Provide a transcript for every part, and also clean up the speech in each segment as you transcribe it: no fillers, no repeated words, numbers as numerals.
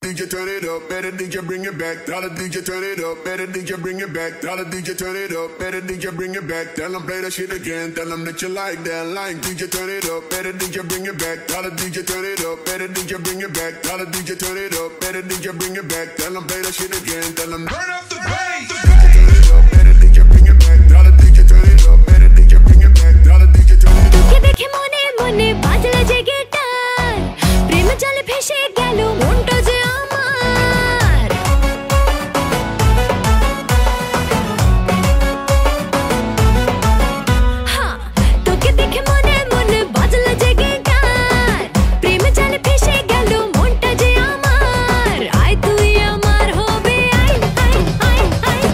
DJ turn it up, better DJ bring it back. Tell the DJ turn it up, better DJ bring it back. Tell the DJ turn it up, better DJ bring it back. Tell them play that shit again, tell them that you like that line. DJ turn it up, better DJ bring it back. Tell the DJ turn it up, better DJ bring it back. Tell the DJ turn it up, better DJ bring it back. Tell them play that shit again, tell them turn up the bass. DJ turn it up, better DJ bring it back. Tell the DJ turn it up, better DJ bring it back. Tell the DJ turn it up. তোকে দেখে মনে মনে বাজলা যে guitar, প্রেম জালে ভেসে গেল মনটা যে আমার। হ্যাঁ, তোকে দেখে মনে মনে বাজলা যে গিটার, প্রেম জালে ভেসে গেল মনটা যে আমার। আয় তুই আমার হবে, আয় আয় আয় আয়,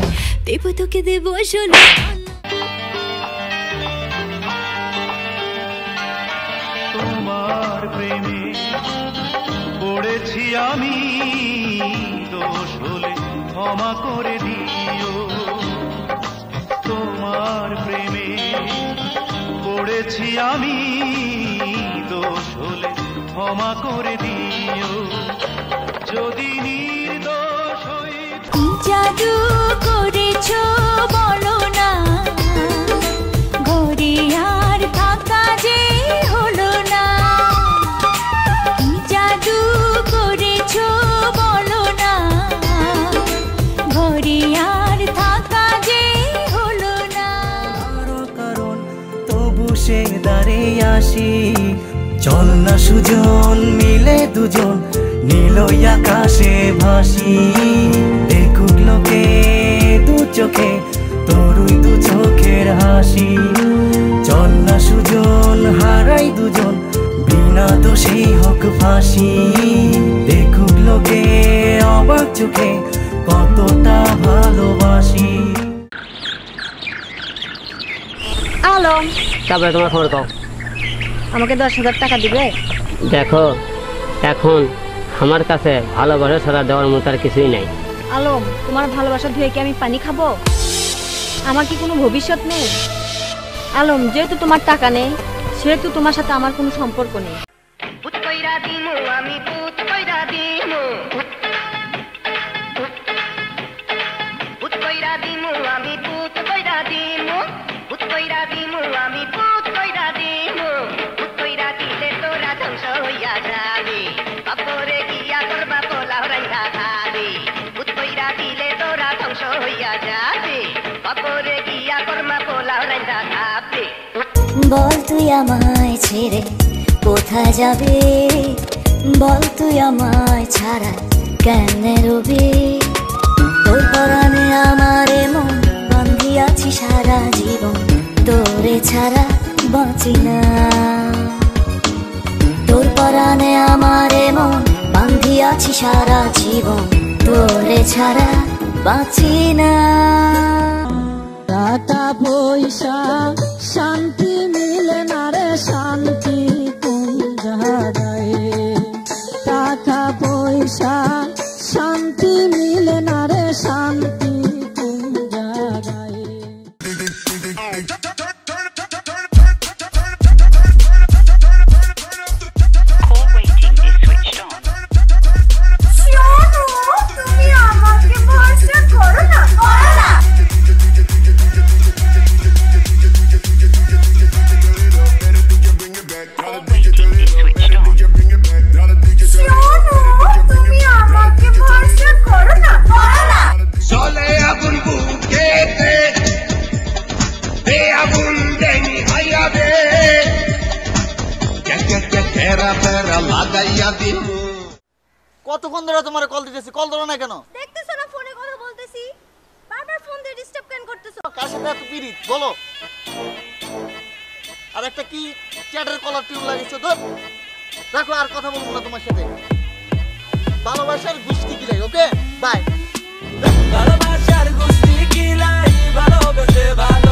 দেব তোকে দেব সোনা। তোমার প্রেমে পড়েছি আমি, দোষ হলে ক্ষমা করে দিও। তোমার প্রেমে পড়েছি আমি, দোষ হলে ক্ষমা করে দিও। যদি নির্দোষ হই কি জাদু করেছো বলো না, ঘরে আর থাকা যে হলো না। কি জাদু করেছো বলো না, ঘরে আর থাকা যে হলো না। কারণ তবু সে দাঁড়িয়ে আসি, চল না সুজন মিলে দুজন নীল আকাশে ভাসি। দেখুক লোকে দু চোখে তোরই দু চোখের হাসি। চল না সুজন হারাই দুজন বিনা দোষেই হোক ফাঁসি। দেখুক লোকে অবাক চোখে কতটা ভালোবাসি। আলম, তারপরে তোমার খবর কও। আমাকে 10,000 টাকা দিবে? দেখো, এখন আমার কাছে ভালোবাসা ছাড়া দেওয়ার মতো আর কিছুই নাই। আলম, তোমার ভালোবাসা ধুয়ে কি আমি পানি খাবো? আমার কি কোনো ভবিষ্যৎ নেই? আলম, যেহেতু তোমার টাকা নেই, সেহেতু তোমার সাথে আমার কোনো সম্পর্ক নেই। বল তুই আমায় ছেড়ে কোথায় যাবে, বল তুই আমায় ছাড়া কেমনে রবি। তোর পরাণে আমার মন বাঁধিয়াছি সারা জীবন, তোরে ছাড়া বাঁচি না। তোর পরাণে আমার মন বাঁধিয়াছি সারা জীবন, তোরে ছাড়া বাঁচি না। টাকা পয়সা শান্তি মিলে না রে, শান্তি কোন জায়গায়? টাকা পয়সা শান্তি মিলে না রে, শান্তি কোন জায়গায়? তুমি আমাকে ভরসা করো না, করো না। কতক্ষণ ধরে তোমার কল দিতেছি, কল ধরো না কেন? দেখতেছো না ফোনে কথা বলতেছি, বারবার ফোন দিয়ে ডিস্টার্ব কেন করতেছো? কার সাথে এত পিরিত বলো? আর একটা কি চ্যাটের কলার টিউন লাগিয়েছো, ধর রাখো, আর কথা বলবো না তোমার সাথে। ভালোবাসার গুষ্টি কিলাই, ওকে বাই। ভালোবাসার গুষ্টি কিলাই, ভালোবেসে ভালো